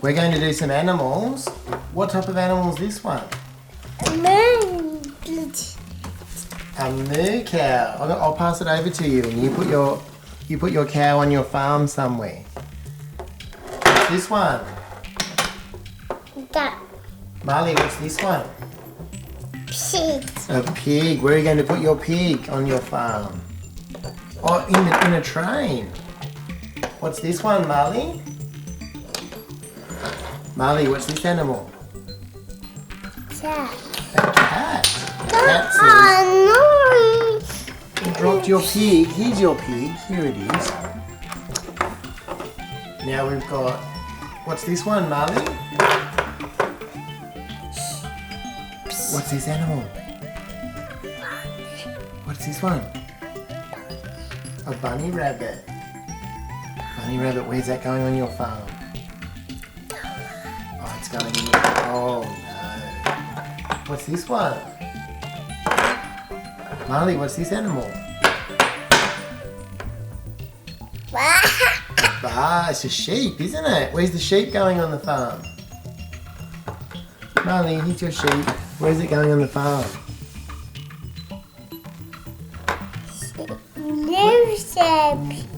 We're going to do some animals. What type of animal is this one? A moo cow. I'll pass it over to you, and you put your cow on your farm somewhere. What's this one? Duck. Marley, what's this one? Pig. A pig. Where are you going to put your pig on your farm? Oh, in a train. What's this one, Marley? Marley, what's this animal? Cat. A cat. Cat says, you dropped your pig. Here's your pig. Here it is. Now we've got, what's this one, Marley? What's this animal? What's this one? A bunny rabbit. Bunny rabbit, where's that going on your farm? Oh, it's going in your... Oh, no. What's this one? Marley, what's this animal? It's a sheep, isn't it? Where's the sheep going on the farm? Marley, here's your sheep. Where's it going on the farm?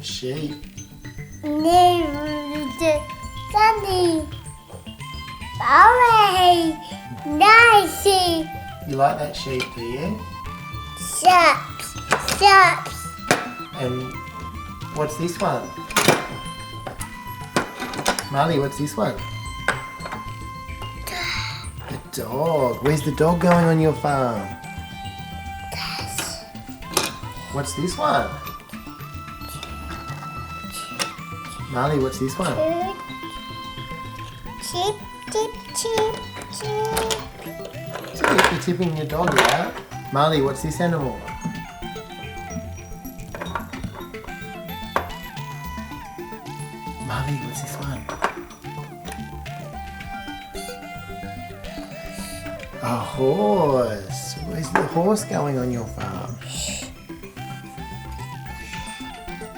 Sheep. Sunny. Alright. Nice. You like that sheep, do you? Shops. And what's this one? Marley, what's this one? A dog. Where's the dog going on your farm? What's this one? Marley, what's this one? Chip. You're tipping your dog out. Marley, what's this animal? Marley, what's this one? A horse. Where's the horse going on your farm?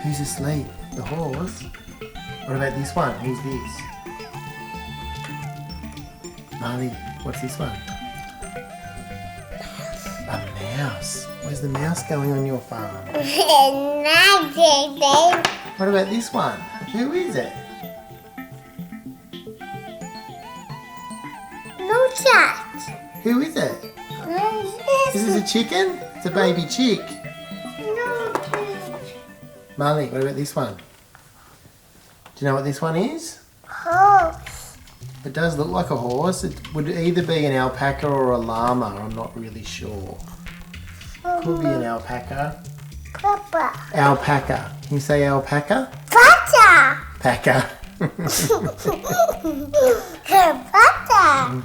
Who's asleep? The horse? What about this one? Who's this? Marley, what's this one? A mouse. Where's the mouse going on your farm? What about this one? Who is it? No cat. Who is it? This is a chicken? It's a baby chick. No cat. Marley, what about this one? Do you know what this one is? Horse. It does look like a horse. It would either be an alpaca or a llama. I'm not really sure. Could be an alpaca. Papa. Alpaca. Can you say alpaca? Pata. Paca. Pata.